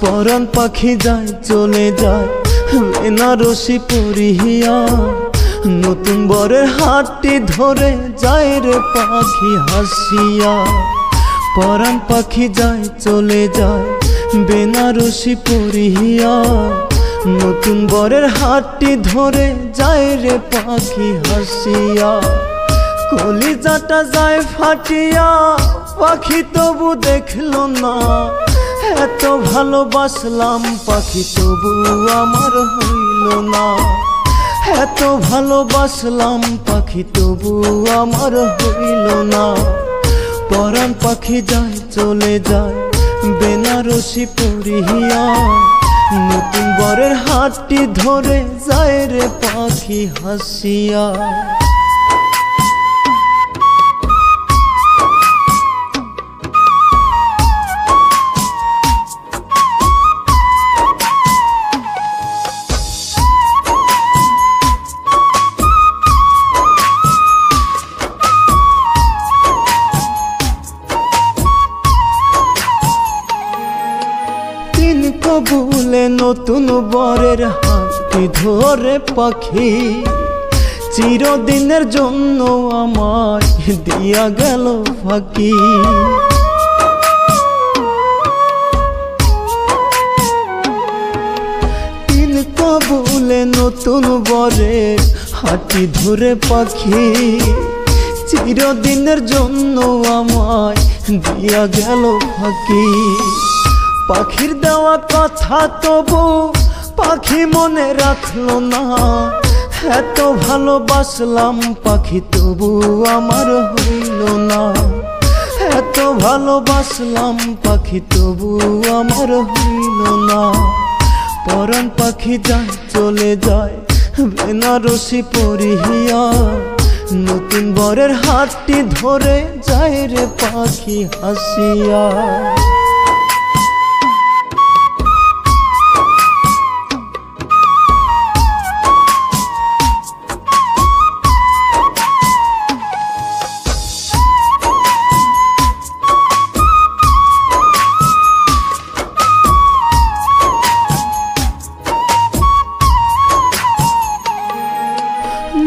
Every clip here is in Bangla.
পরাণ পাখি যায় চলে যায় বেনারসি পরিহিয়া, নতুন বরের হাতটি ধরে যায় রে পাখি হাসিয়া। পরাণ পাখি যায় চলে যায় বেনারসি পরিহিয়া, নতুন বরের হাতটি ধরে যায় রে পাখি হাসিয়া। কলিজাটা যায় ফাটিয়া, পাখি তবু দেখলো না, এত ভালোবাসলাম পাখি তবু আমার হইল না। এত ভালোবাসলাম পাখি তবু আমার হইল না। পরাণ পাখি যায় চলে যায় বেনারসি পরিহিয়া, নতুন বরের হাতটি ধরে যায় রে পাখি হাসিয়া। কবুলে নতুন বরের হাতটি ধরে পাখি চিরদিনের জন্য আমায় দিয়া গেল ফাঁকি। তিন কবুলে নতুন বরের হাতটি ধরে পাখি চিরদিনের জন্য আমায় দিয়া গেল ফাঁকি। পাখির দেওয়া কথা তবু পাখি মনে রাখলো না, এত ভালোবাসলাম পাখি তবু আমার হইল না। এত ভালোবাসলাম পাখি তবু আমার হইল না। পরাণ পাখি যায় চলে যায় বেনারসি পরিহিয়া, নতুন বরের হাতটি ধরে যায় রে পাখি হাসিয়া।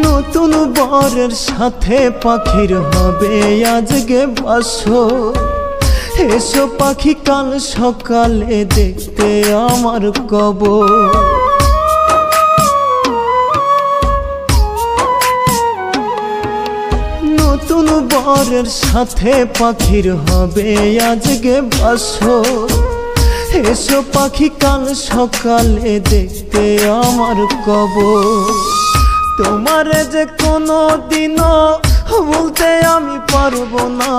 নতুন বরের সাথে পাখির হবে আজকে বাসর, এসো পাখি কাল সকালে দেখতে আমার কবর। নতুন বরের সাথে পাখির হবে আজকে বাসর, এসো পাখি কাল সকালে দেখতে আমার কবর। তোমার যে কোনো দিনও বলতে আমি পারবো না,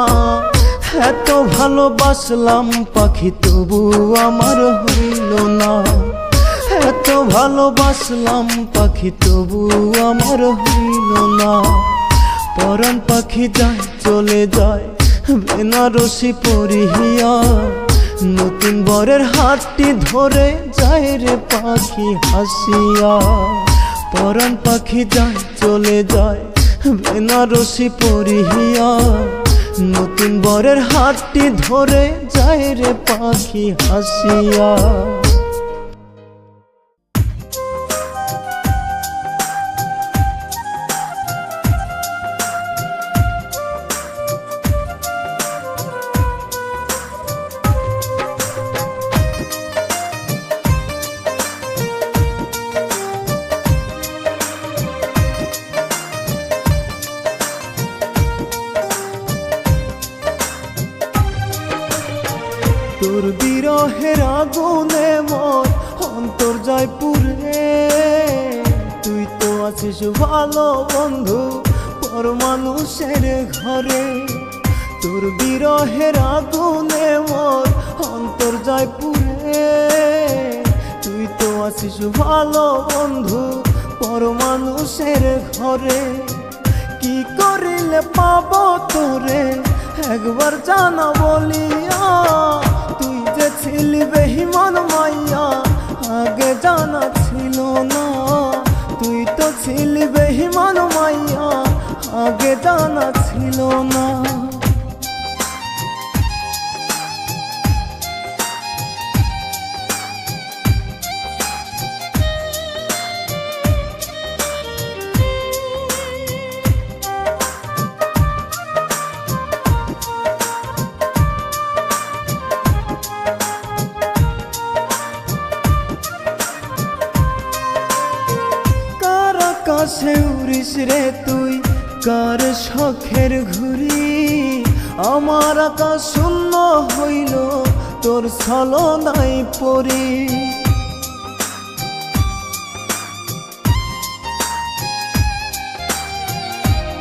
এত ভালোবাসলাম পাখি তবু আমার হইল না। এত ভালোবাসলাম পাখি তবু আমার হইল না। পরাণ পাখি যায় চলে যায় বেনারসি পরিহিয়া, নতুন বরের হাতটি ধরে যায় রে পাখি হাসিয়া। পরাণ পাখি যায় চলে যায় বেনারসি পরিহিয়া, নতুন বরের হাতটি ধরে যায় রে পাখি হাসিয়া। তোর বিরহের আগুনে মোর অন্তর যায় পুড়ে, তুই তো আছিস ভালো বন্ধু পর মানুষের ঘরে। তোর বিরহের আগুনে মোর অন্তর যায় পুড়ে, তুই তো আছিস ভালো বন্ধু পর মানুষের ঘরে। কি করিলে পাবো তোরে একবার জানা বলিয়া, তুই যে ছিলি বেঈমান মাইয়া আগে জানা ছিল না, তুই তো ছিলি বেঈমান মাইয়া আগে জানা ছিল না। আকাশে উড়িস রে তুই কার শখের ঘুড়ি, আমার আকাশ শূন্য হইল তোর ছলনায় পড়ি।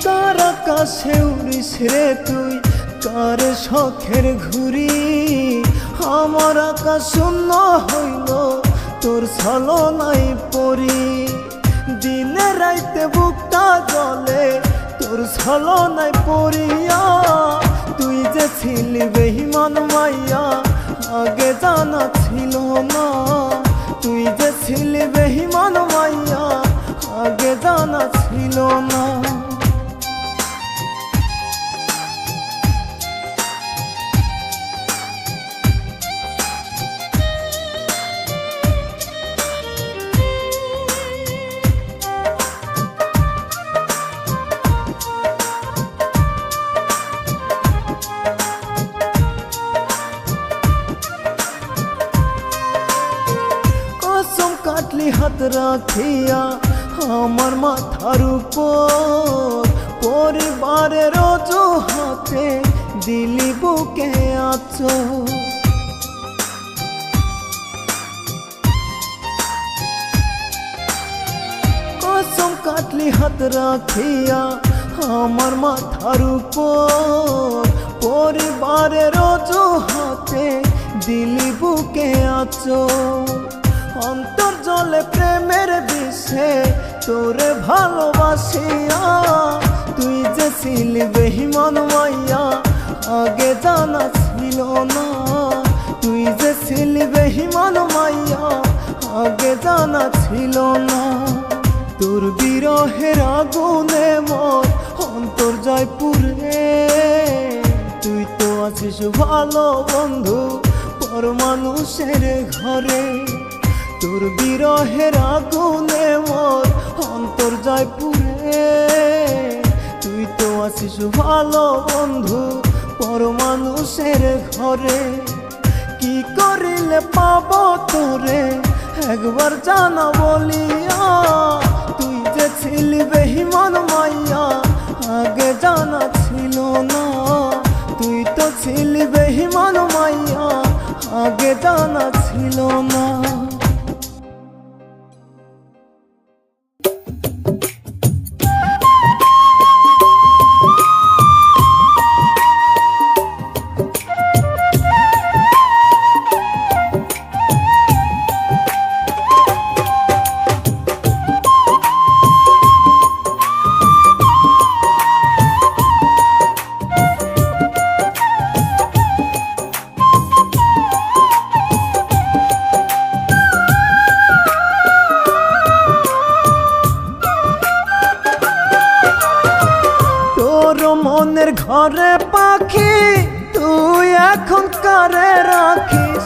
কার আকাশে উড়িস রে তুই কার শখের ঘুড়ি, আমার আকাশ শূন্য হইল তোর ছলনায় পড়ি। দিনে রাইতে বুকটা জলে তোর ছলনায় পড়িয়া, তুই যে ছিলি বেঈমান মাইয়া আগে জানা ছিল না, তুই যে ছিলি বেঈমান মাইয়া আগে জানা ছিল না। কাটলি হাত রাখিয়া আমার মাথার উপর, পরিবারের অজুহাতে দিলি বুকে আঁচড়। কসম কাটলি হাত রাখিয়া আমার মাথার উপর, পরিবারের অজুহাতে দিলি বুকে আঁচড়। অন্তর জলে প্রেমের বিষে তোরে ভালোবাসিয়া, তুই যে ছিলি বেঈমান মাইয়া আগে জানা ছিল না, তুই যে ছিলি বেঈমান মাইয়া আগে জানা ছিল না। তোর বিরহের আগুনে মোর অন্তর যায় পুড়ে, তুই তো আছিস ভালো বন্ধু পর মানুষের ঘরে। তোর বিরহের আগুনে মোর অন্তর যায় পুড়ে, তুই তো আছিস ভালো বন্ধু পর মানুষের ঘরে। কি করিলে পাবো তোরে একবার জানা বলিয়া, তুই যে ছিলি বেঈমান মাইয়া আগে জানা ছিল না, তুই তো ছিলি বেঈমান মাইয়া আগে জানা ছিল না। মনের ঘরে পাখি তুই এখন কারে রাখিস,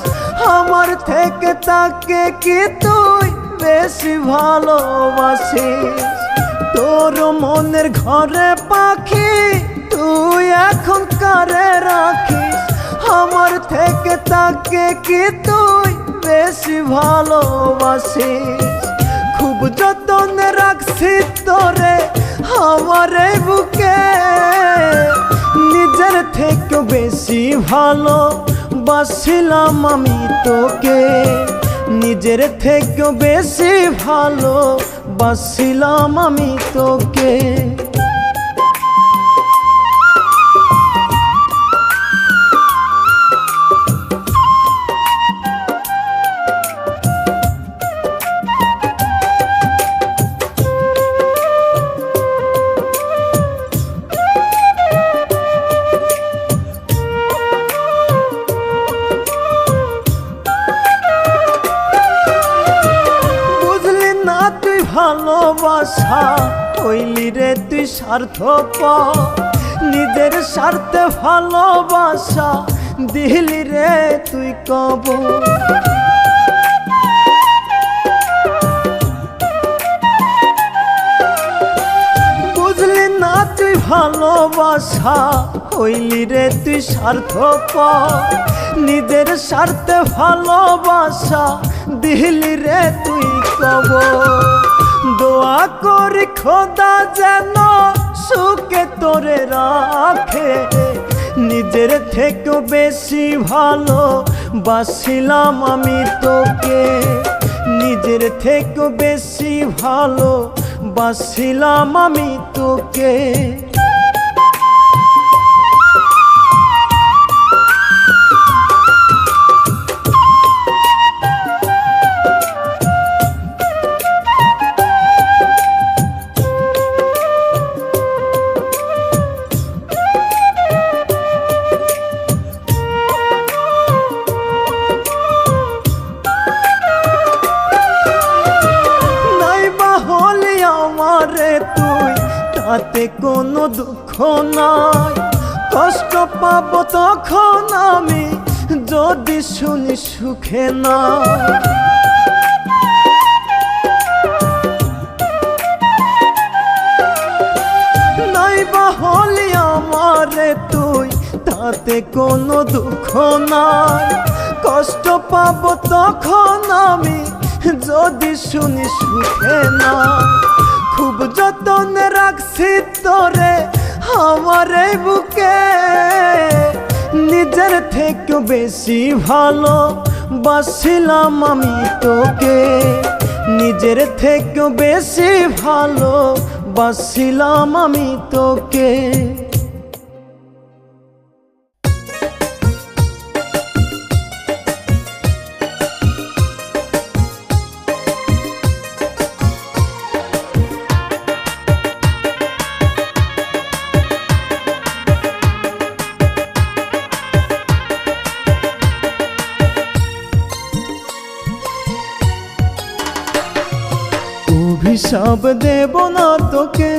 আমার থেকে তাকে কি তুই বেশি ভালোবাসিস। তোর মনের ঘরে পাখি তুই এখন কারে রাখিস, আমার থেকে তাকে কি তুই বেশি ভালোবাসিস। খুব যতনে রাখছি তোরে আমার এই বুকে, নিজের থেকে বেশি ভালো বাসিলাম আমি তোকে, নিজের থেকে বেশি ভালো বাসিলাম আমি তোকে। ভালোবাসা হইলি রে তুই স্বার্থপর নিজের স্বার্থে ভালোবাসা দিলি রে তুই কবর বুঝলি না তুই ভালোবাসা হইলি রে তুই স্বার্থপর নিজের স্বার্থে ভালোবাসা দিলি রে তুই কবর দোয়া করি খোদা যেন সুখে তোরে রাখে নিজের থেকে বেশি ভালো বাসিলাম আমি তোকে নিজের থেকে বেশি ভালো বাসিলাম আমি তোকে তুই তাতে কোনো দুঃখ নাই কষ্ট পাবো তখন আমি যদি শুনি সুখে না নাইবা হলি আমারে তুই তাতে কোনো দুঃখ নাই কষ্ট পাবো তখন আমি যদি শুনি সুখে না খুব যতনে রাখছি তোরে আমার এই বুকে নিজের থেকে বেশি ভালো বাসিলাম আমি তোকে নিজের থেকে বেশি ভালো বাসিলাম আমি তোকে অভিশাপ দেব না তোকে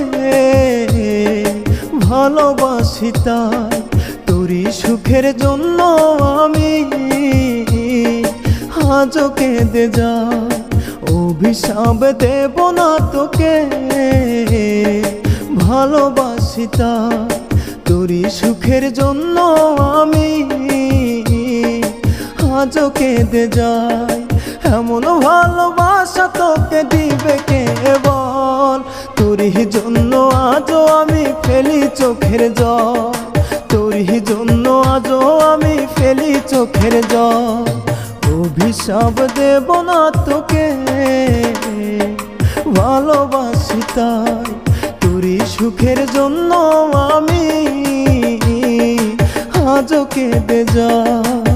ভালোবাসি তাই তোরই সুখের জন্য আমি আজও কেঁদে যাই অভিশাপ দেব না তোকে ভালোবাসি তাই তোরই সুখের জন্য আমি আজও কেঁদে যাই এমন ভালোবাসা তোকে দিবে কে বল তোরই জন্য আজও আমি ফেলি চোখের জল তোরই জন্য আজও আমি ফেলি চোখের জল অভিশাপ দেব না তোকে ভালোবাসি তাই তোরই সুখের জন্য আমি আজও কেঁদে যাই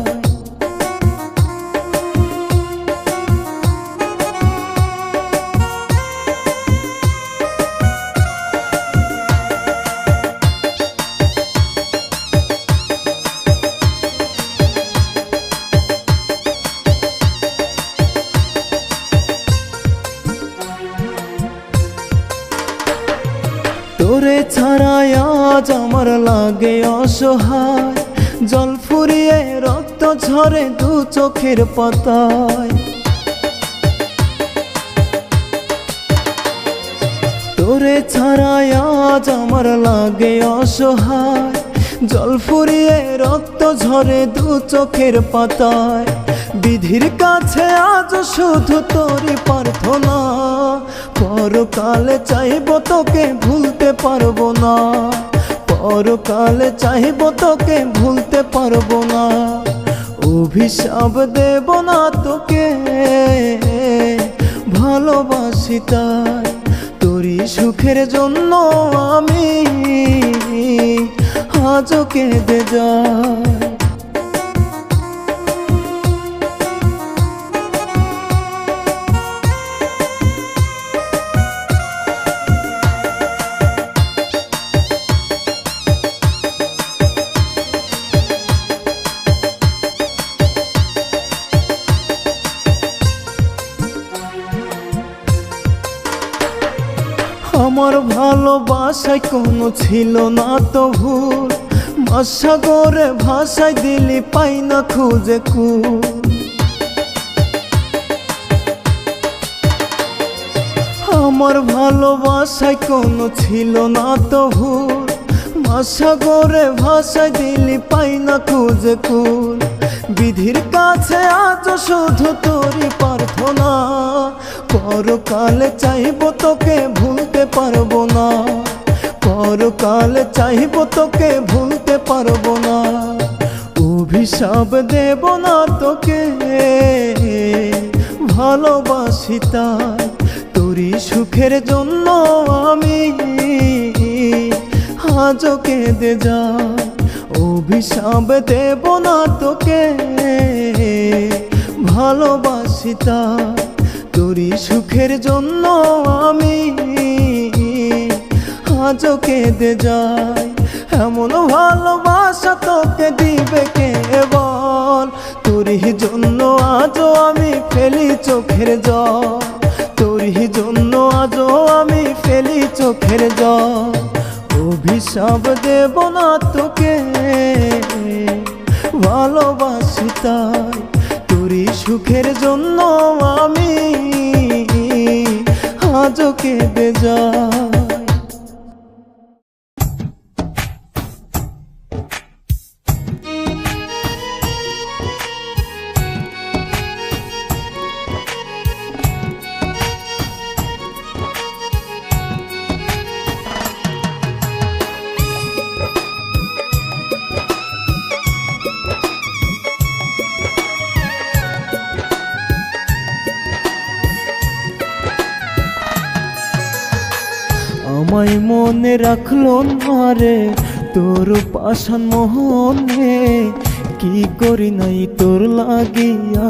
তোরে ছাড়া আজ আমার লাগে অসহায় জল ফুরিয়ে রক্ত ঝরে দু চোখের পাতায় তোরে ছাড়া আজ আমার লাগে অসহায় জল ফুরিয়ে রক্ত ঝরে দু চোখের পাতায় বিধির কাছে আজ শুধু তোরই প্রার্থনা পরকালে চাইব তোকে ভুলতে পারবো না পরকালে চাইব তোকে ভুলতে পারবো না অভিশাপ দেব না তোকে ভালোবাসি তাই তোরই সুখের জন্য আমি আজও কেঁদে যাই ভালোবাসায় কোনো ছিল না তো ভুল, মহাসাগরে ভাষায় দিলি পাই না খুঁজে কুল। আমার ভালোবাসায় কোনো ছিল না তো ভুল, মহাসাগরে ভাষায় দিলি পাই না খুঁজে কুল। বিধির কাছে আজ শুধু তোরই প্রার্থনা, পরকালে চাইব তোকে ভুলতে পারবো না, পরকালে চাইব তোকে ভুলতে পারবো না। অভিশাপ দেব না তোকে ভালোবাসি তাই, তোরই সুখের জন্য আমি আজও কেঁদে যাই। অভিশাপ দেব না তোকে ভালোবাসি তাই, তোরই সুখের জন্য আমি আজও কেঁদে যাই। এমন ভালোবাসা তোকে দিবে কে বল, তোরই জন্য আজও আমি ফেলি চোখের জল, তোরই জন্য আজও আমি ফেলি চোখের জল। অভিশাপ দেব না তোকে ভালোবাসি তাই, তোরই সুখের জন্য আমি আজও কেঁদে যাই। আমায় মনে রাখলো না রে তোর পাষাণ মোহনে, কি করি নাই তোর লাগিয়া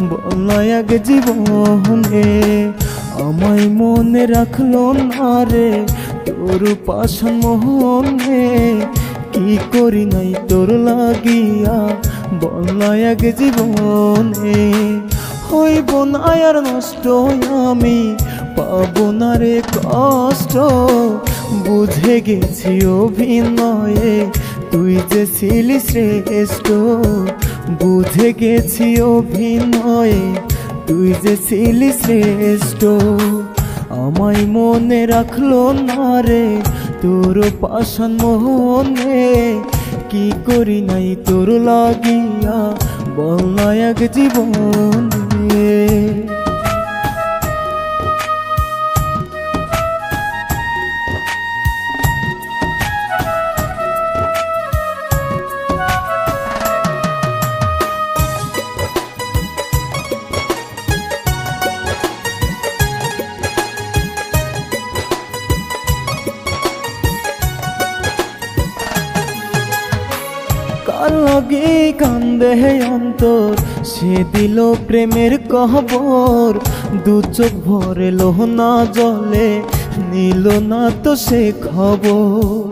বল এক জীবনে। আমায় মনে রাখলো না রে তোর পাষাণ মোহনে, কি করি নাই তোর লাগিয়া বল এক জীবনে। হইব না আর নষ্ট আমি, পাবো না রে কষ্ট, বুঝে গেছি অভিনয়ে তুই যে ছিলি শ্রেষ্ঠ, বুঝে গেছি অভিনয়ে তুই যে ছিলি শ্রেষ্ঠ। আমায় মনে রাখলো না রে তোর পাষাণ মোহনে, কি করি নাই তোর লাগিয়া বল না এক জীবনে। কার লাগে কান্দে অন্তর, সে দিল প্রেমের কবর, দু চোখ ভরে লোহনা জলে নিল না তো সে খবর।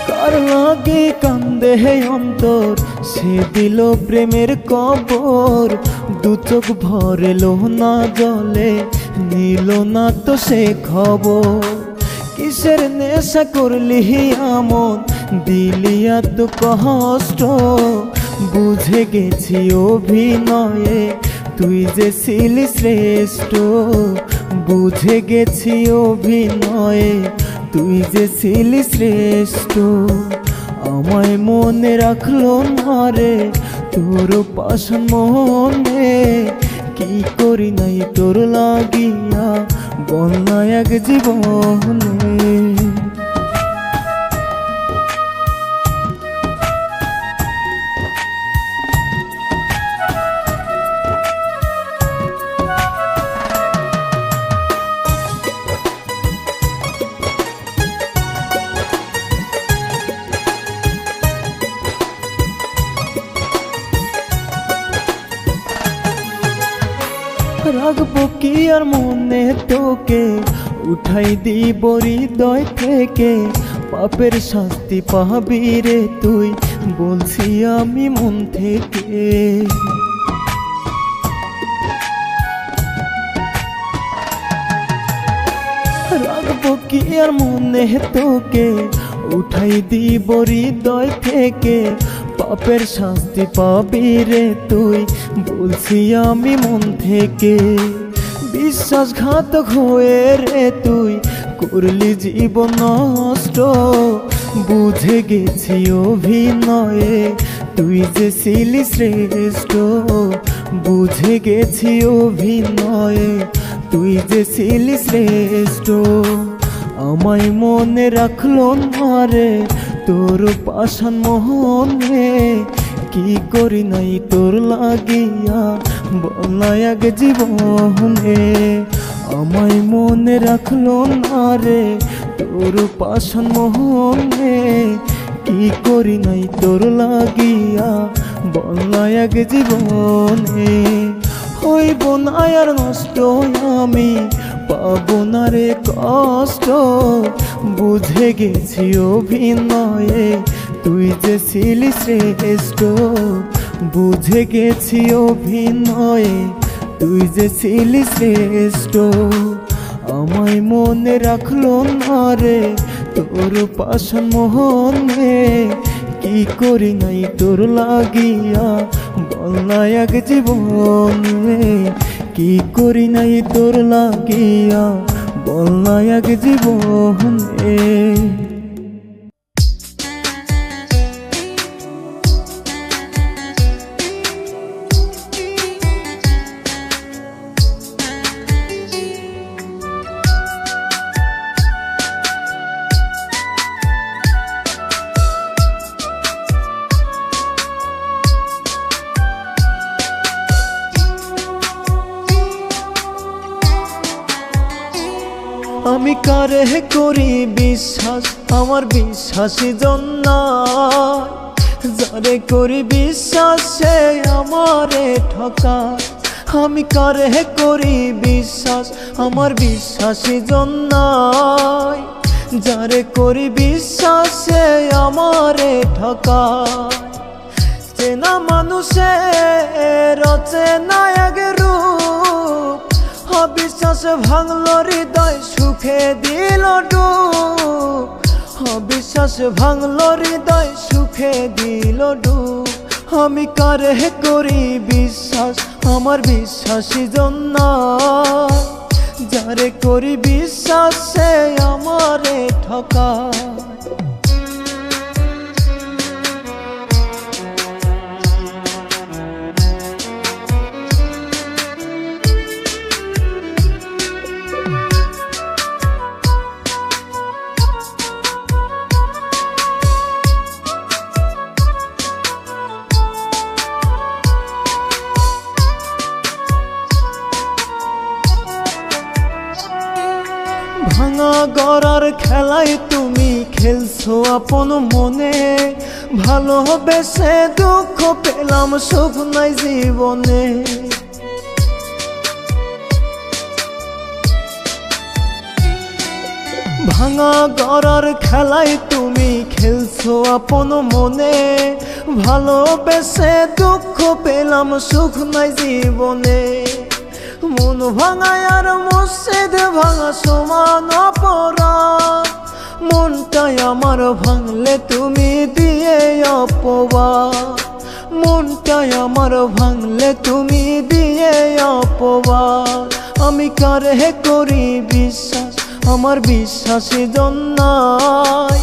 কার লাগে কান্দে অন্তর, সে দিল প্রেমের কবর, দু চোখ ভরে লোহনা জলে নিল না তো সে খবর। কিসের নেশা করলি আমন, দিলি এত কষ্ট, বুঝে গেছি অভিনয়ে তুই যে ছিলি শ্রেষ্ঠ, বুঝে গেছি অভিনয়ে তুই যে ছিলি শ্রেষ্ঠ। আমায় মনে রাখলো না রে তোর পাষাণ মোহনে, কি করি নাই তোর লাগিয়া বল না এক জীবনে। রাখবো কি আর মনে তোকে, উঠাই দিব হৃদয় থেকে, পাপের শাস্তি পাবি রে তুই বলছি আমি মন থেকে। কি আর মনে তোকে উঠাই দিব হৃদয় থেকে, পাপের শাস্তি পাবি রে তুই, বলছি আমি মন থেকে। বিশ্বাসঘাতক হয়ে রে তুই করলি জীবন নষ্ট, বুঝে গেছি অভিনয়ে তুই যে ছিলি শ্রেষ্ঠ, বুঝে গেছি অভিনয়ে তুই যে ছিলি শ্রেষ্ঠ। আমায় মনে রাখলো না রে তোর পাষাণ মোহনে, কি করি নাই তোর লাগিয়া বলাই আগে জীবনে। আমায় মনে রাখলো না রে তোর পাষাণ মোহনে, কি করি নাই তোর লাগিয়া বলাই আগে জীবনে। হইব না আর নষ্ট আমি, পাবো না রে কষ্ট, বুঝে গেছি অভিনয়ে তুই যে ছিলি শ্রেষ্ঠ, বুঝে গেছি অভিনয়ে তুই যে ছিলি শ্রেষ্ঠ। আমায় মনে রাখলো না রে তোর পাষাণ মোহনে, কি করি নাই তোর লাগিয়া বলাই আগে জীবনে, কি করি নাই তোর লাগিয়া বলাই আগে জীবনে। আমি কারে করি বিশ্বাস, আমার বিশ্বাসী জন নাই, যারে করি বিশ্বাস সে আমারে ঠকায়। আমি কারে করি বিশ্বাস, আমার বিশ্বাসী জন নাই, যারে করি বিশ্বাস সে আমারে ঠকায়। চেনা মানুষের অচেনা এক রূপ, অবিশ্বাস ভাঙলো হৃদয় সুখে দিল ডুব, অবিশ্বাস ভাঙলো হৃদয় সুখে দিল ডুব। আমি কারে করি বিশ্বাস, আমার বিশ্বাসী জন নাই, যারে করি বিশ্বাস সে আমারে ঠকায়। ভাঙা গড়ার খেলায় তুমি খেলছো আপন মনে, ভালোবেসে দুঃখ পেলাম সুখ নাই জীবনে। ভাঙা গড়ার খেলায় তুমি খেলছো আপন মনে, ভালোবেসে দুঃখ পেলাম সুখ নাই জীবনে। মন ভাঙায় আর মসজিদ ভাঙা সমান অপরাধ, মনটাই আমার ভাঙলে তুমি দিয়ে অপবাদ, মনটাই আমার ভাঙলে তুমি দিয়ে অপবাদ। আমি কারে করি বিশ্বাস, আমার বিশ্বাসী জন নাই,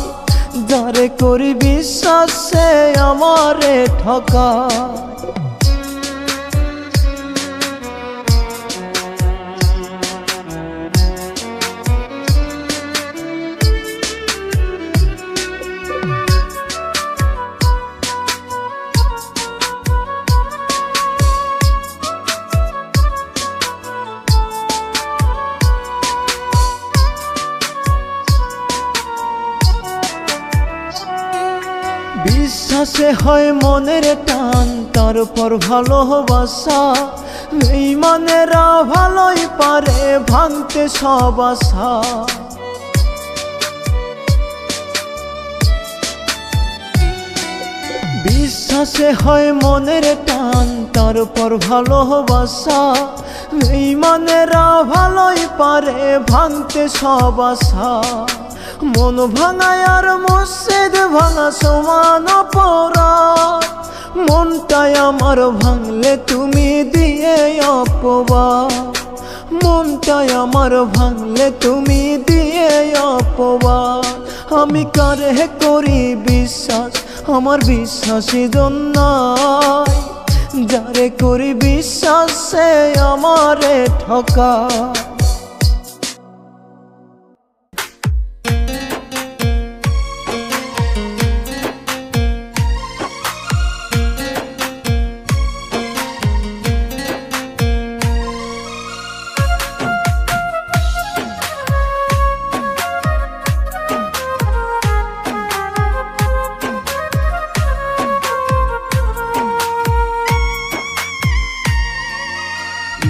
যারে করি বিশ্বাস সে আমারে ঠকায়। বিশ্বাসে হয় মনের টান, তারপর ভালোবাসা, বেঈমানেরা ভালোই পারে ভাঙতে সব আশা। বিশ্বাসে হয় মনের টান, তারপর ভালোবাসা, বেঈমানেরা ভালোই পারে ভাঙতে সব আশা, মন ভাঙায় আর মসজিদ ভাঙা সমান অপরাধ। মনটাই আমার ভাঙলে তুমি দিয়ে অপবাদ, মনটাই আমার ভাঙলে তুমি দিয়ে অপবাদ। আমি কারে করি বিশ্বাস, আমার বিশ্বাসী জন নাই, যারে করি বিশ্বাস সে আমারে ঠকায়।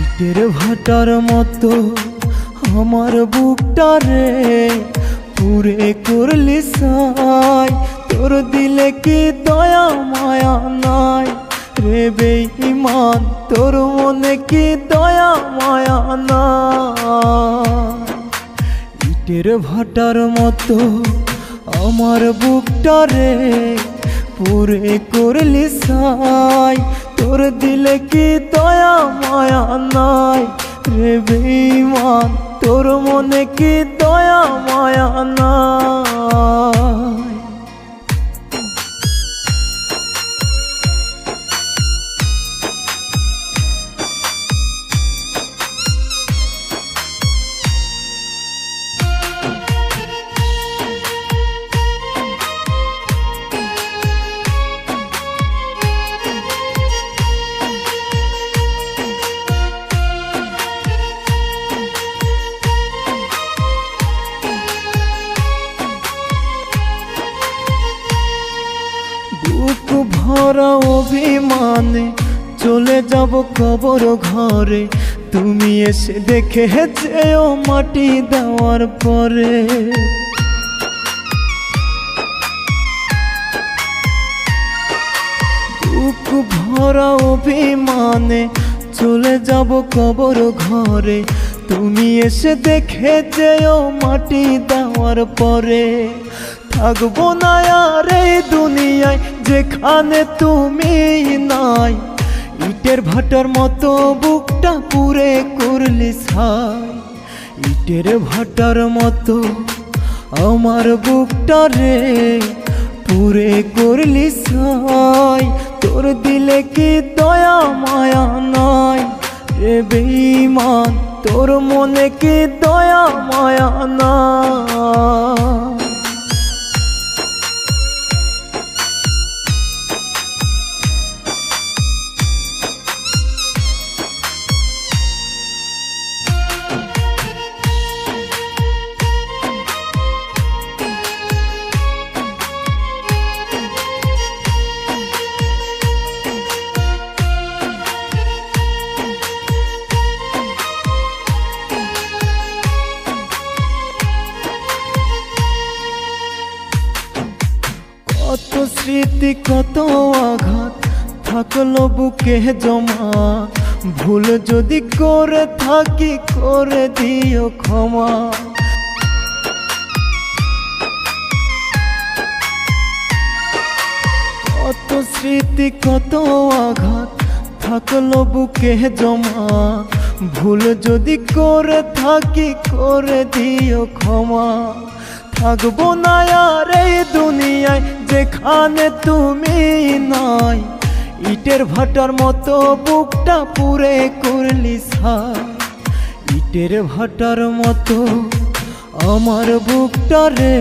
ইটের ভাটার মতো আমার বুকটারে পুরে করলি সাই, তোর দিলে কি দয়া মায়া নাই রে বেঈমান, তোর মনে কি দয়া মায়া নাই। ইটের ভাটার মতো আমার বুকটারে পুরে করলি সাই, তোর দিলে কি দয়া মায়া নাই রে বেঈমান, তোর মনে কি দয়া মায়া নাই। বুক ভরা অভিমানে চলে যাব কবর ঘরে, তুমি এসে দেখে যেও মাটি দেওয়ার পরে। বুক ভরা অভিমানে চলে যাব কবর ঘরে, তুমি এসে দেখে যেও মাটি দেওয়ার পরে। থাকবো না আর এই দুনিয়ায় যেখানে তুমি নাই, ইটের ভাটার মতো বুকটা পুরে করলি ছাই। ইটের ভাটার মতো আমার বুকটা রে পুরে করলি ছাই, তোর দিলে কি দয়া মায়া নাই রে বেঈমান, তোর মনে কি দয়া মায়া নাই। কত স্মৃতি কত আঘাত থাকলো বুকে জমা, ভুল যদি করে থাকি করে দিও ক্ষমা। কত স্মৃতি কত আঘাত থাকলো বুকে জমা, ভুল যদি করে থাকি করে দিও ক্ষমা। থাকবো না আর এই দুনিয়ায় যেখানে তুমি নাই, ইটের ভাটার মতো বুকটা পুরে করলি ছাই। ইটের ভাটার মতো আমার বুকটা রে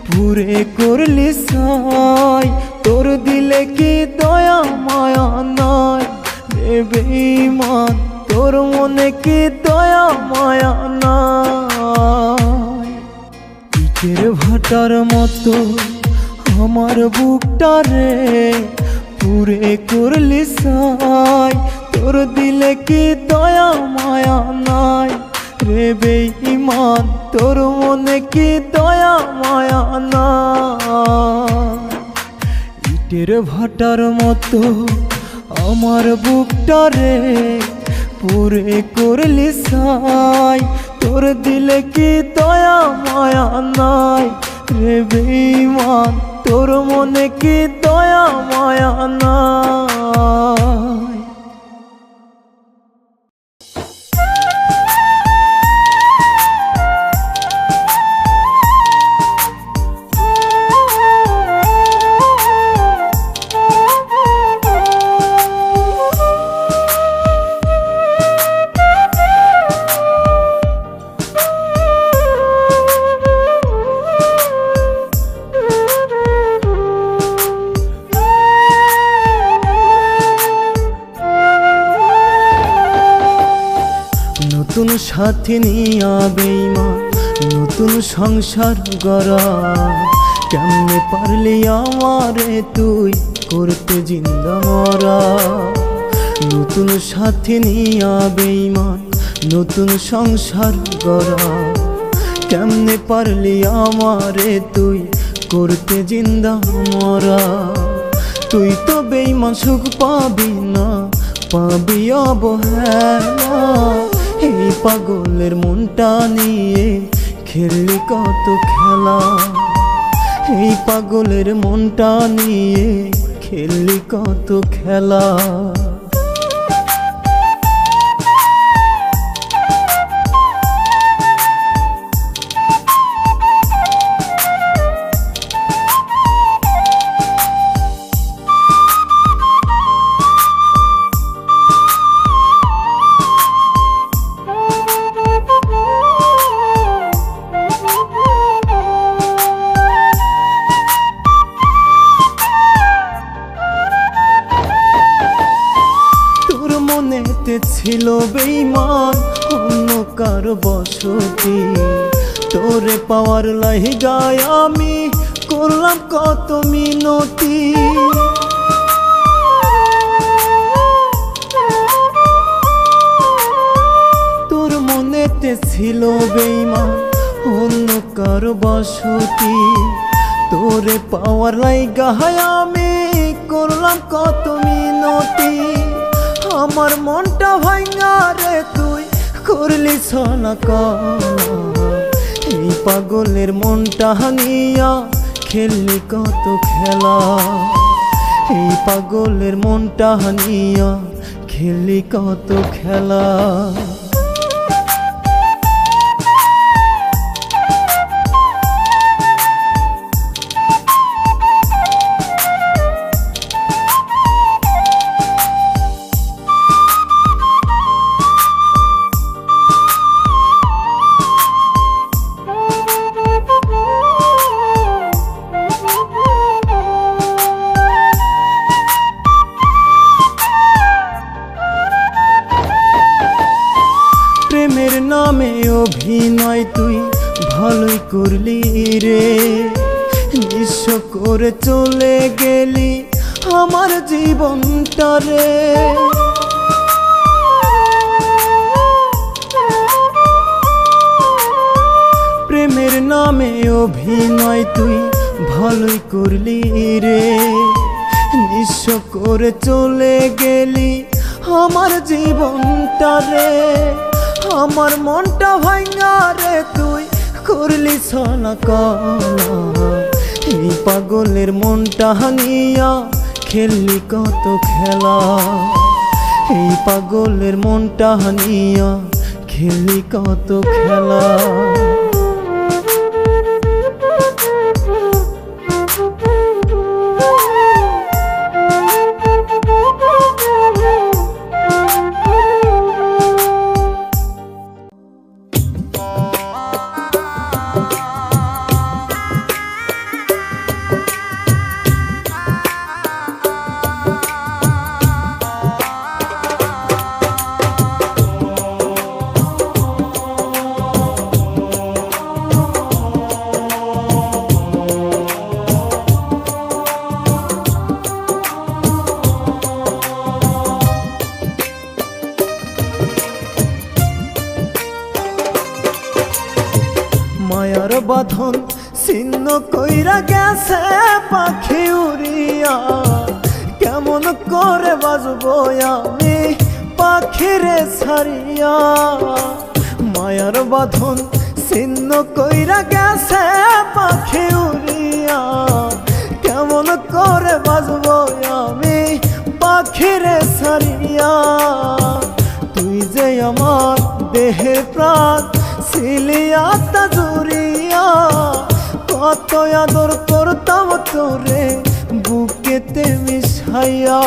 পুরে করলি ছাই, তোর দিলে কি দয়া মায়া নাই রে বেঈমান, তোর মনে কি দয়া মায়া নাই। ইটের ভাটার মতো আমার বুকটা রে পুরে করলি ছাই, তোর দিলে কি দয়া মায়া নাই রে বেঈমান, তোর মনে কি দয়া মায়া নাই। ইটের ভাটার মতো আমার বুকটা রে পুরে করলি সাই, তোর দিলে কি দয়া মায়া নাই রে বেঈমান, তোর মনে কি দয়া মায়া নাই। নতুন সাথী নিয়া বেঈমান, নতুন সংসার গড়া, কেমনে পারলি আমারে তুই করতে জিন্দা মরা। নতুন সাথী নিয়া বেঈমান, নতুন সংসার গড়া, কেমনে পারলি আমারে তুই করতে জিন্দা মরা। তুই তো বেঈমান সুখ পাবি না, পাবি অবহেলা। এই পাগলের মনটা নিয়ে খেললি কত খেলা, এই পাগলের মনটা নিয়ে খেললি কত খেলা। ছিল বেঈমান অন্য কারো বসতি, তোরে পাওয়ার লাইগায় আমি করলাম কত মিনতি। তোর মনেতে ছিল বেঈমান অন্য কারো বসতি, তোরে পাওয়ার লাইগায় আমি করলাম কত মিনতি। আমার মনটা ভাঙা রে তুই করলি ছলা কলা, এই পাগলের মনটা নিয়া খেললি কত খেলা, এই পাগলের মনটা নিয়া খেললি কত খেলা। প্রেমের নামে অভিনয় তুই ভালোই করলি রে, নিঃস্ব করে চলে গেলি আমার জীবনটা রে। প্রেমের নামে অভিনয় তুই ভালোই করলি রে, নিঃস্ব করে চলে গেলি আমার জীবনটা রে। আমার মনটা ভাঙা রে তুই করলি ছলা কলা, এই পাগলের মনটা নিয়া খেললি কত খেলা, এই পাগলের মনটা নিয়া খেললি কত খেলা। মায়ার বাঁধন ছিন্ন কইরা গেছে পাখি উড়িয়া, কেমন করে বাজবো আমি পাখিরে ছাড়িয়া মায়ার বাঁধন ছিন্ন কইরা গেছে পাখি উড়িয়া কেমন করে বাজবো আমি পাখিরে ছাড়িয়া তুই যে আমার দেহের প্রাণ ছিলি আত্মা জুড়িয়া কত আদর করতাম তোরে বুকেতে মিশাইয়া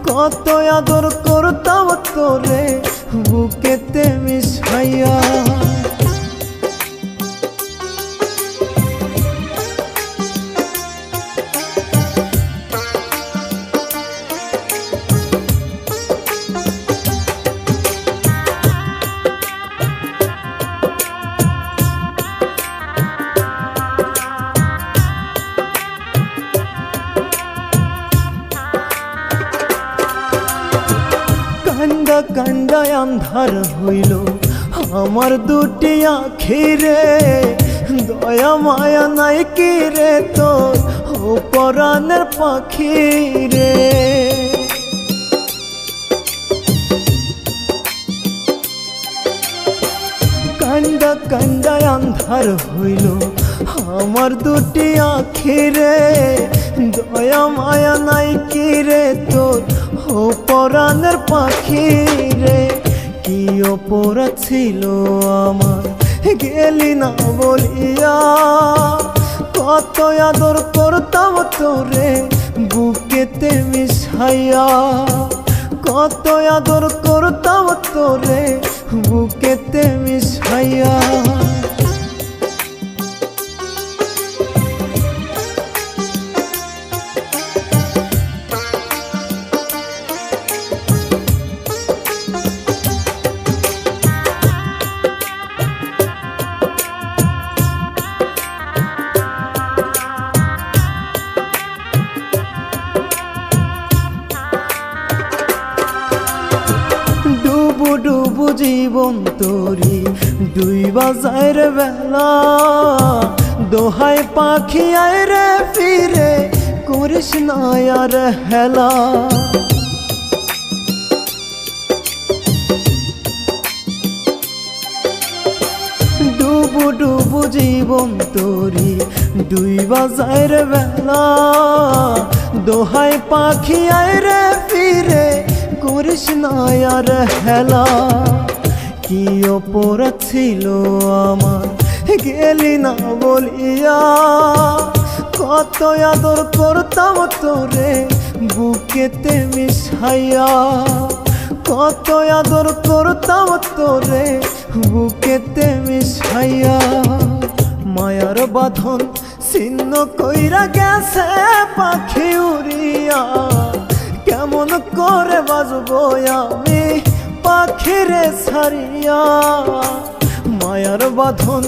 কত আদর করতাম তোরে বুকেতে মিশাইয়া কান্দা কান্দা আন্ধার হইল আমার দুটি আখিরে দয়া মায়া নাই কি রে তোর ও পরাণের পাখি রে কান্দা কান্দা আন্ধার হইল আমার দুটি আখিরে দয়া মায়া নাই কি রে তোর ও পরাণের পাখি রে কি অপরাধ ছিল আমার গেলি না বলিয়া কত আদর করতাম তোরে বুকেতে মিশাইয়া কত আদর করতাম তোরে বুকেতে মিশাইয়া ডুবু ডুবু জীবন তোরি দুই বাজার বেলা দোহাই পাখি আয় রে ফিরে করিস না আর হেলা ডুবু ডুবু জীবন তোরি দুই বাজার বেলা দোহাই পাখি আয় রে ফিরে করিস না আর হেলা কি অপরাধ ছিল আমার গেলি না বলিয়া কত আদর করতাম তোরে বুকেতে মিশাইয়া কত আদর করতাম তোরে বুকেতে মিশাইয়া মায়ার বাঁধন ছিন্ন কইরা গেছে পাখি উড়িয়া কেমন করে বাজবো আমি পাখিরে ছাড়িয়া মায়ার বাঁধন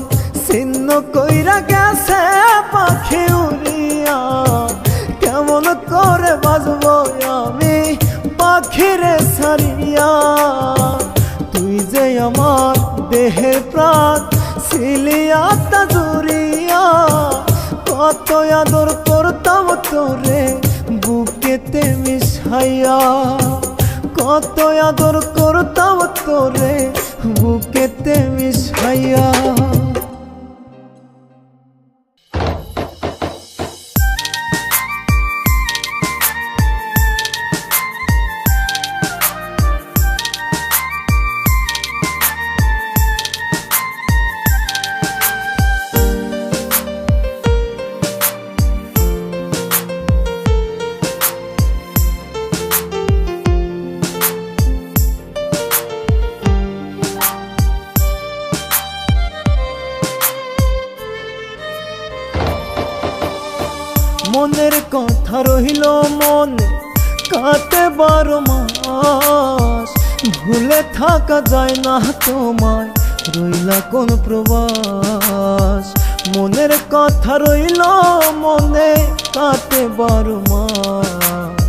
ছিন্ন কইরা গেছে পাখি উড়িয়া কেমন করে বাজবো আমি পাখিরে ছাড়িয়া তুই যে আমার দেহের প্রাণ ছিলি আত্মা জুড়িয়া কত আদর করতাম তোরে বুকেতে মিশাইয়া কত আদর করতাম তোরে বুকেতে মিশাইয়া মনের কথা রহিল মনে কাটে 12 মাস ভুলে থাকা যায় না তোমায় রইলা কোন প্রবাস মনের কথা রইল মনে কাটে 12 মাস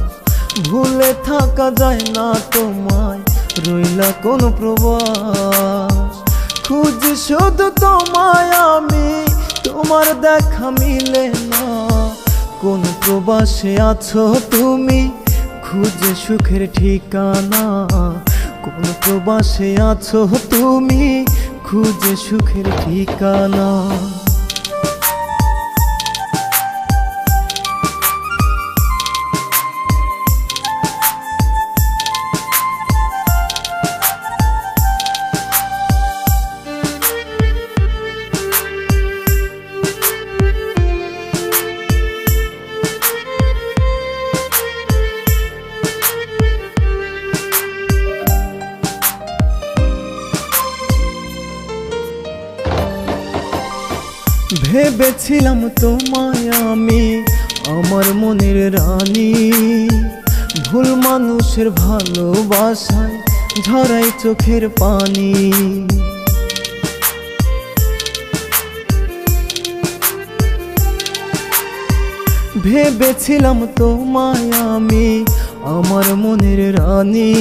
ভুলে থাকা যায় না তোমায় রইলা কোন প্রবাস খুঁজি শুধু তোমায় আমি তোমার দেখা মিলে না কোন প্রবাসে আছো তুমি খুঁজে সুখের ঠিকানা কোন প্রবাসে আছো তুমি খুঁজে সুখের ঠিকানা। ভেবেছিলাম তোমায় আমি আমার মনের রানী, ভুল মানুষের ভালোবাসায় ঝরাই চোখের পানি। ভেবেছিলাম তোমায় আমি আমার মনের রানী,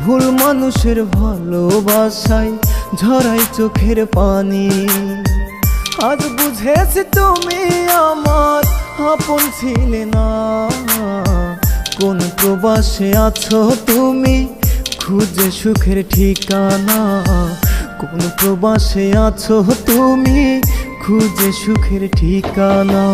ভুল মানুষের ভালোবাসায় ঝরাই চোখের পানি। আজ বুঝেছি তুমি আমার আপন ছিলে না, কোন প্রবাসে আছো তুমি খুঁজে সুখের ঠিকানা। কোন প্রবাসে আছো তুমি খুঁজে সুখের ঠিকানা।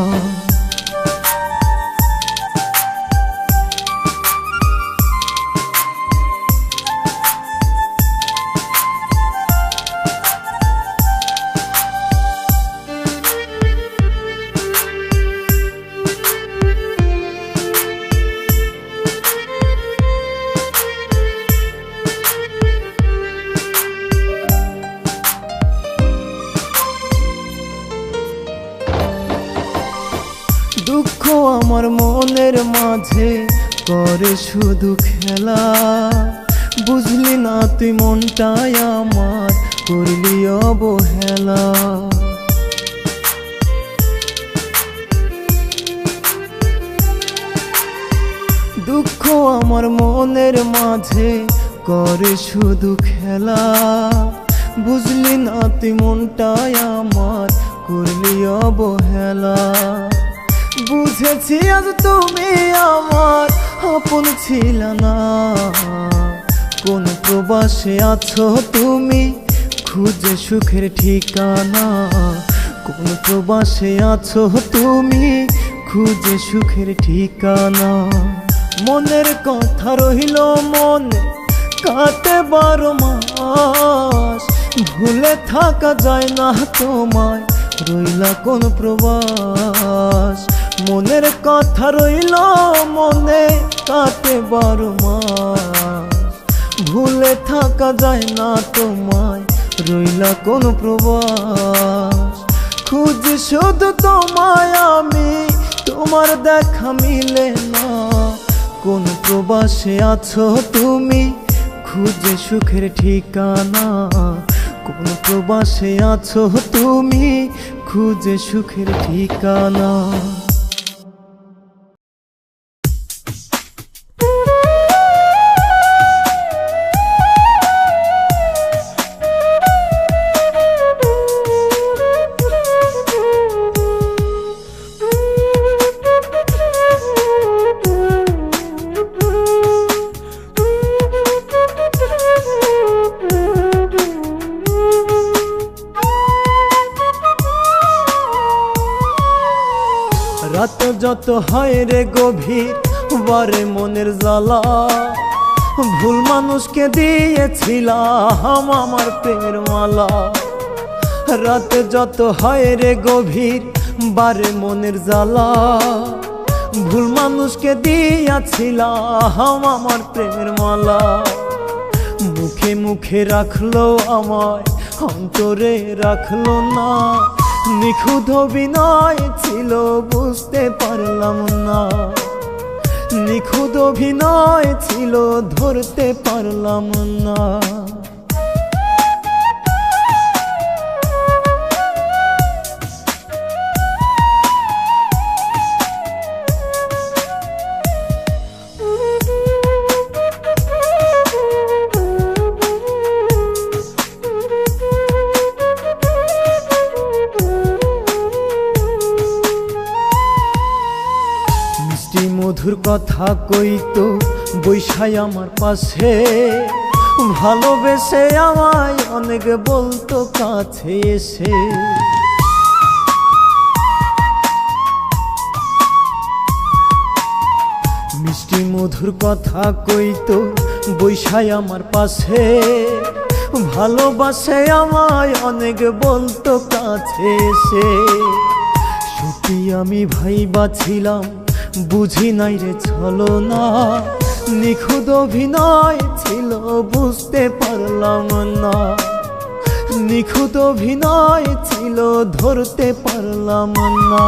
দুঃখ আমার মনের মাঝে করে শুধু খেলা, বুঝলি না তুই মনটাই আমার করলি অবহেলা। দুঃখ আমার মনের মাঝে করে শুধু খেলা, বুঝলি না তুই মনটাই আমার করলি অবহেলা। বুঝেছি আজ তুমি আমার আপন ছিল না, কোন প্রবাসে আছো তুমি খুঁজে সুখের ঠিকানা। কোন প্রবাসে আছো তুমি খুঁজে সুখের ঠিকানা। মনের কথা রহিল মনে কাটে 12 মাস, ভুলে থাকা যায় না তোমায় রইলা কোন প্রবাস। মনের কথা রইল মনে কাটে 12 মাস, ভুলে থাকা যায় না তোমায় রইলা কোন প্রবাস। খুঁজি শুধু তোমায় আমি তোমার দেখা মিলে না, কোন প্রবাসে আছো তুমি খুঁজে সুখের ঠিকানা। কোন প্রবাসে আছো তুমি খুঁজে সুখের ঠিকানা। রাত যত হয় রে গভীর বারে মনের জ্বালা, ভুল মানুষকে দিয়েছিলাম আমার প্রেমের মালা। রাত যত হয় রে গভীর বারে মনের জ্বালা, ভুল মানুষকে দিয়েছিলাম আমার প্রেমের মালা। মুখে মুখে রাখলো আমায় অন্তরে রাখলো না, নিখুঁত অভিনয় ছিল বুঝতে পারলাম না। নিখুঁত অভিনয় ছিল ধরতে পারলাম না। মধুর কথা কইতো বৈশাই আমার পাশে, ভালোবেসে আমায় অনেক বলতো কাছে এসে। মিষ্টি মধুর কথা কইতো বৈশাই আমার পাশে, ভালোবাসে আমায় অনেক বলতো কাছে এসে। সত্যি আমি ভাইবা ছিলাম, বুঝি নাই রে ছলনা, নিখুঁত অভিনয় ছিল বুঝতে পারলাম না, নিখুঁত অভিনয় ছিল ধরতে পারলাম না।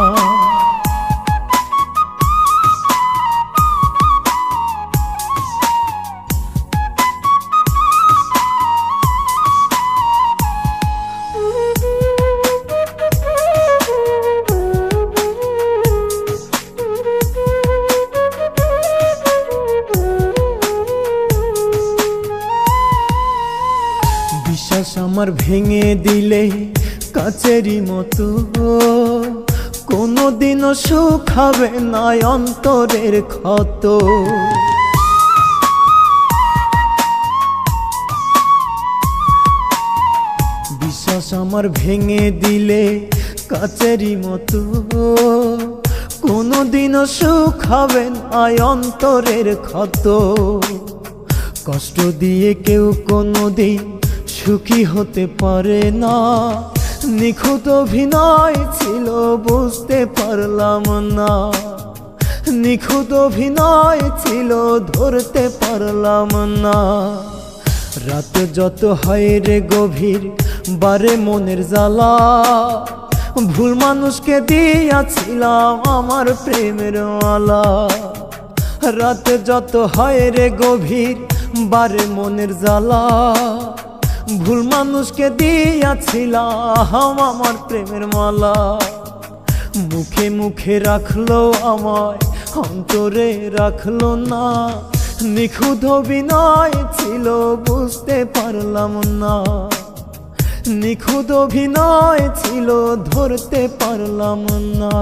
বিশ্বাস আমার ভেঙে দিলে কাচেরই মতো, কোনোদিনও সুখ হবে না অন্তরের ক্ষত। বিশ্বাস আমার ভেঙে দিলে কাচেরই মতো, কোনোদিনও সুখ হবে না অন্তরের ক্ষত। কষ্ট দিয়ে কেউ কোনোদিন সুখী হতে পারে না, নিখুঁত অভিনয় ছিল বুঝতে পারলাম না, নিখুঁত অভিনয় ছিল ধরতে পারলাম না। রাত যত হয় রে গভীর বারে মনের জ্বালা, ভুল মানুষকে দিয়াছিলাম আমার প্রেমের মালা। রাত যত হয় রে গভীর বারে মনের জ্বালা, ভুল মানুষকে দিয়াছিলাম আমার প্রেমের মালা। মুখে মুখে রাখলো আমায়, অন্তরে রাখলো না, নিখুঁত অভিনয় ছিল বুঝতে পারলাম না, নিখুঁত অভিনয় ছিল ধরতে পারলাম না।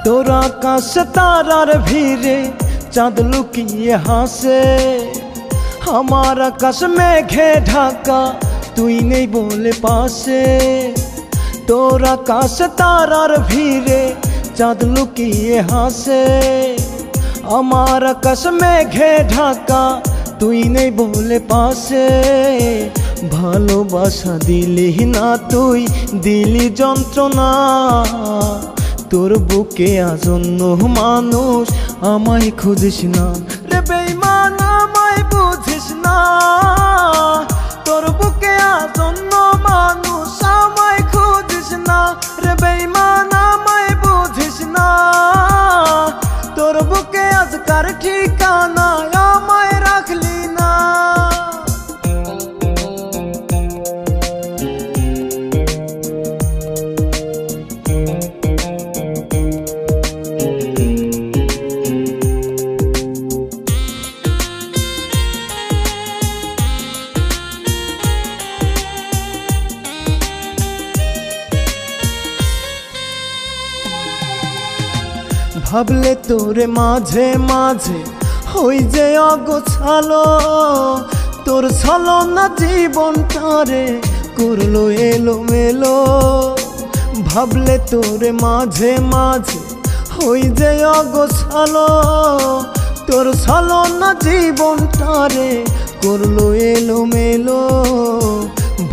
তোর আকাশ তারার ভিড়ে চাঁদ লুকিয়ে হাসে, আমার আকাশ মেঘে ঢাকা তুই নেই বলে পাশে। তোর আকাশ তারার ভিড়ে চাঁদ লুকিয়ে হাসে, আমার আকাশ মেঘে ঢাকা তুই নেই বলে পাশে। ভালোবাসা দিলি না তুই, দিলি যন্ত্রণা, তোর বুকে আজন্য মানুষ আমায় খুঁজিস না রে বেঈমান, আমায় বুঝিস না। তোর বুকে আজন্য মানুষ আমায় খুঁজিস না রে বেঈমান, আমায় বুঝিস না। তোর বুকে আজকার ঠিকানা আমায় রাখলি না। ভাবলে তোরে মাঝে মাঝে হই যে অগোছালো, তোর ছলনা জীবনটারে করলো এলোমেলো। ভাবলে তোরে মাঝে মাঝে হই যে অগোছালো, তোর ছলনা জীবনটারে করলো এলোমেলো।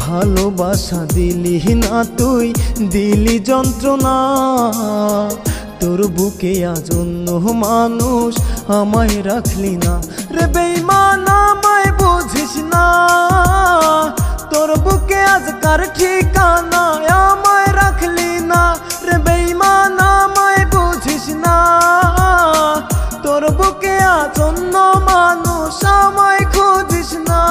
ভালোবাসা দিলি না তুই, দিলি যন্ত্রণা, তোর বুকে আজ অন্য মানুষ আমায় রাখলি না রে বেঈমান, আমায় বুঝিস না। তোর বুকে আজকার ঠিকানা আমায় রাখলি না রে বেঈমান, আমায় বুঝিস না। তোর বুকে আজ অন্য মানুষ আমায় খুঁজিস না।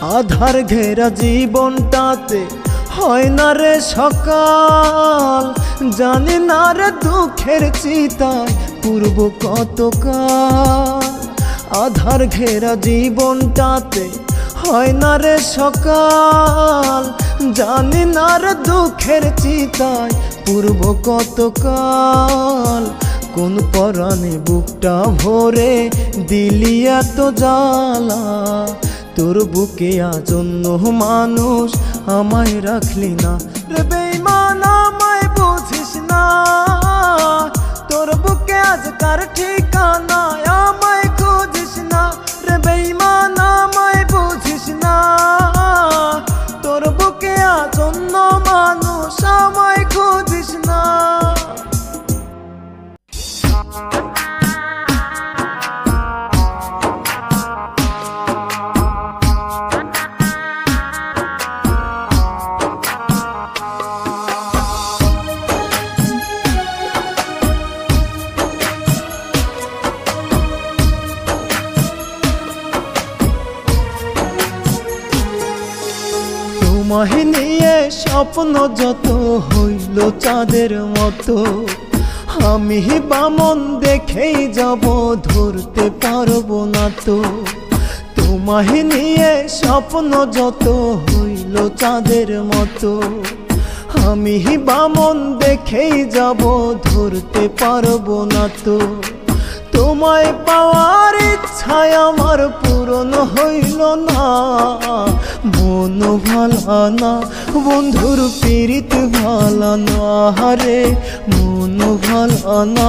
আধার ঘেরা জীবনটাতে হয় না রে সকাল, জানি না রে দুঃখের চিতায় পূর্ব কতকাল। আধার ঘেরা জীবনটাতে হয় না রে সকাল, জানি না রে দুঃখের চিতায় পূর্ব কতকাল। কোন পরাণে বুকটা ভরে দিলি এত জ্বালা, তোর বুকে আজন্য মানুষ আমায় রাখলি না রে বেঈমান, আমায় বুঝিস না। তোর বুকে আজকার ঠিকানা, আমায় খুঁজিস না রে বেঈমান, আমায় বুঝিস না। তোর বুকে আজন্য মানুষ আমায় খুঁজিস না। তোমায় নিয়ে স্বপ্ন যত হইল চাঁদের মতো, আমি বামন দেখেই যাব ধরতে পারবো না তো। তোমায় নিয়ে স্বপ্ন যত হইল চাঁদের মতো, আমি বামন দেখেই যাব ধরতে পারবো না তো। তোমায় পাওয়ার ইচ্ছায় আমার পূরণ হইল না, মন ভালা না বন্ধুর পীড়িত ভালা না রে, মন ভালা না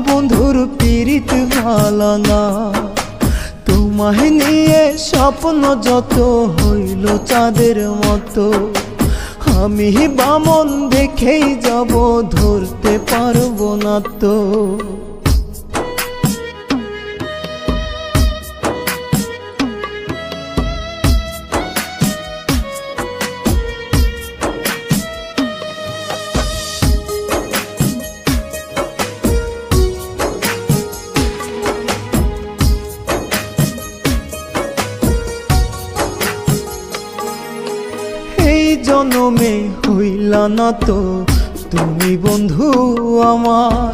বন্ধুর পীড়িত ভালা না। তোমায় নিয়ে স্বপ্ন যত হইল চাঁদের মতো, আমি বামন দেখেই যাব ধরতে পারবো না তো। এই জনমে হইলা না তো তুমি বন্ধু আমার,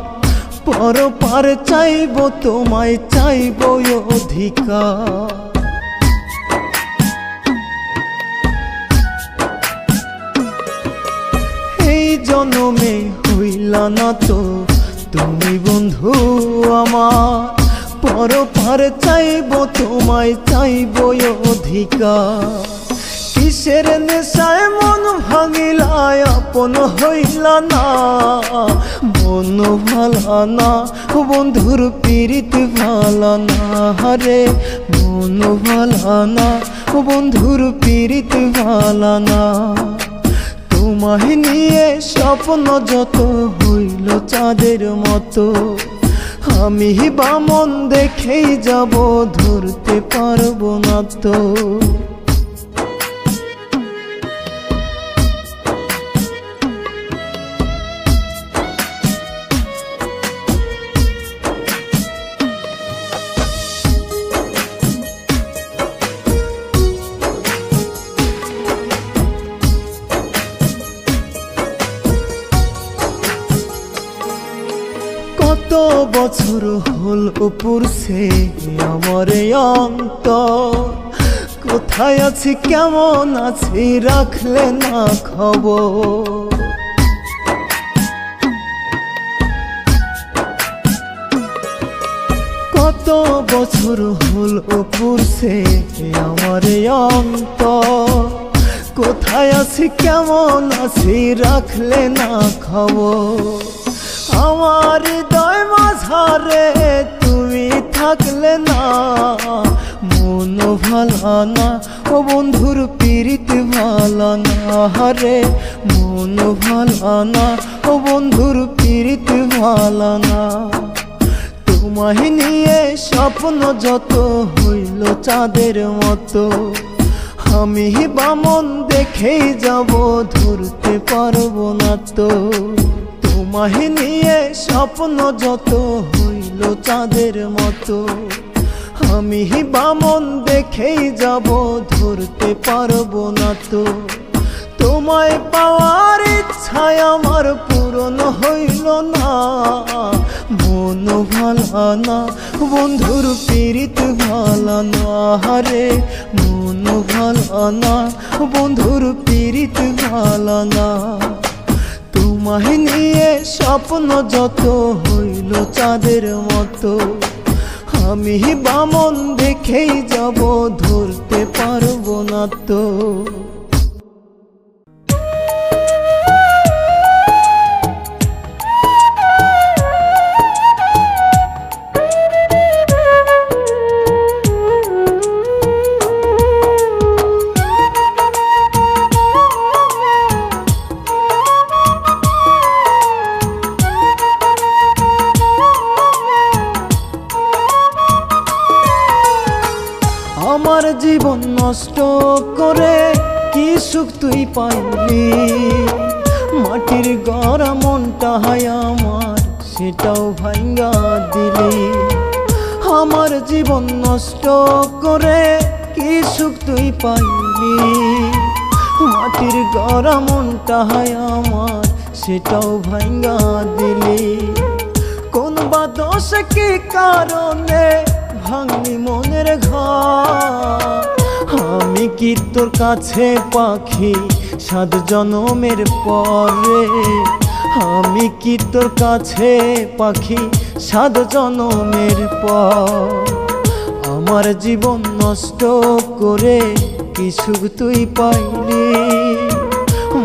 পরপার চাইব তোমায় চাইব অধিকার। এই জনমে হইলা না তো তুমি বন্ধু আমার, পরপার চাইব তোমায় চাইব অধিকার। কিসের নেশায় মন ভাঙিলায় আপন হইলা না, মন ভালা না বন্ধুর পীড়িত ভালা না রে, মন ভালা না বন্ধুর পীড়িত ভালা না। তোমায় নিয়ে স্বপ্ন যত হইল চাঁদের মতো, আমি বামন দেখেই যাব ধরতে পারবো না তো। কত বছর হলো পুরছে আমার অন্তর, কোথায় আছি কেমন আছি রাখলে না খবর। কত বছর হলো পুরছে আমার অন্তর, কোথায় আছি কেমন আছি রাখলে না খবর। আমার হৃদয় মাঝারে তুমি থাকলে না, মন ভালা না ও বন্ধুর পীড়িত ভালা না রে, মন ভালা না ও বন্ধুর পীড়িত ভালা না। তোমায় নিয়ে স্বপ্ন যত হইল চাঁদের মতো, আমি বামন দেখেই যাব ধরতে পারবো না তো। তোমায় নিয়ে স্বপ্ন যত হইল চাঁদের মতো, আমি বামন দেখেই যাব, ধরতে পারবো না তো। তোমায় পাওয়ার ইচ্ছায় আমার পূরণ হইল না, মন ভালা না বন্ধুর পীড়িত ভালা না, হারে মন ভালা না বন্ধুর পীড়িত ভালা না। তোমায় নিয়ে স্বপ্ন যত হইল চাঁদের মতো, আমি বামন দেখেই যাব, ধরতে পারবো না তো। আমার জীবন নষ্ট করে কি সুখ তুই পাইলি, মাটির গড়া মনটা হায় আমার সেটাও ভাঙ্গা দিলি। আমার জীবন নষ্ট করে কি সুখ তুই পাইলি, মাটির গড়া মনটা হায় আমার সেটাও ভাঙ্গা দিলি। কোন বা দোষ কি কারণে ভাঙলি মনের ঘর, আমি কি তোর কাছে পাখি 7 জনমের পরে, আমি কি তোর কাছে পাখি 7 জনমের পর। আমার জীবন নষ্ট করে কি সুখ তুই পাইলি,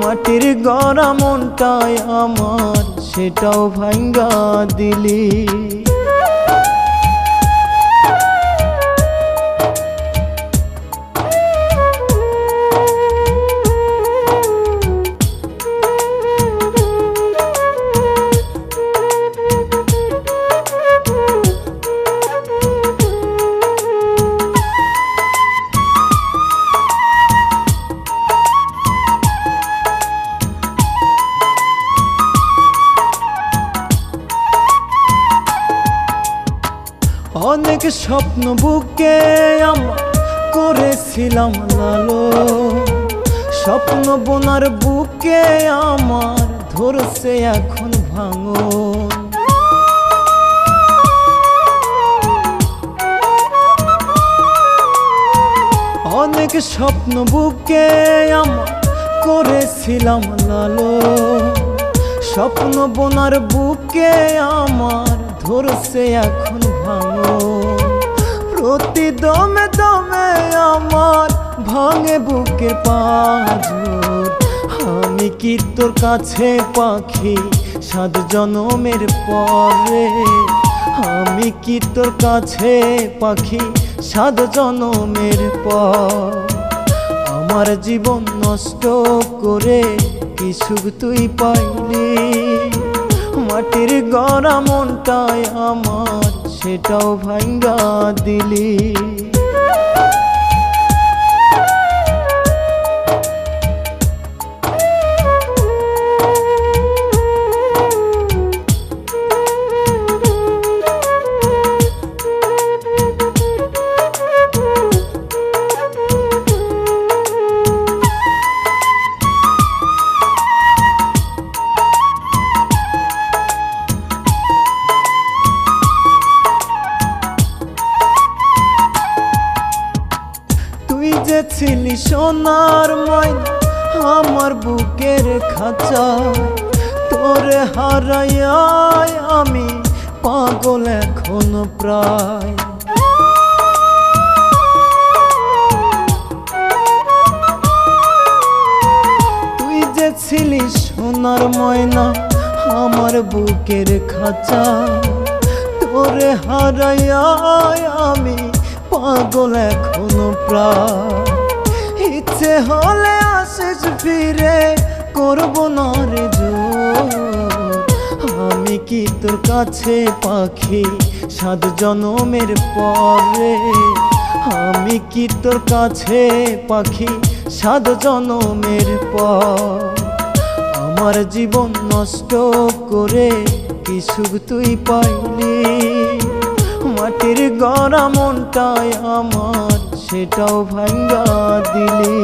মাটির গড়া মনটাই আমার সেটাও ভাঙ্গা দিলি। অনেক স্বপ্ন বুকে আমার করেছিলাম লালো, স্বপ্ন বোনার বুকে আমার ধরছে এখন ভাঙন। অনেক স্বপ্ন বুকে আমার করেছিলাম লালো, স্বপ্ন বোনার বুকে আমার ধরছে এখন ভাঙন। প্রতি দমে দমে আমার ভাঙে বুকের পাঁজর, আমি কি তোর কাছে পাখি 7 জনমের পরে, আমি কি তোর কাছে পাখি 7 জনমের পর। আমার জীবন নষ্ট করে কি সুখ তুই পাইলি, মাটির গড়া মনটাই আমার সেটাও ভাঙ্গা দিলি। তুই যে ছিলি সোনার ময়না আমার বুকের খাঁচা, তোরে হারাইয়া আমি পাগল এখন প্রায়। তুই যে ছিলি সোনার ময়না আমার বুকের খাঁচা, তোরে হারাইয়া আমি পাগল এখনো প্রায়। ইচ্ছে হলে আসিস ফিরে করব না রে জোর, আমি কি তোর কাছে পাখি 7 জনমের পরে, আমি কি তোর কাছে পাখি 7 জনমের পর। আমার জীবন নষ্ট করে কি সুখ তুই পাইলি, মাটির গড়া মনটাই আমার সেটাও ভাঙ্গা দিলি।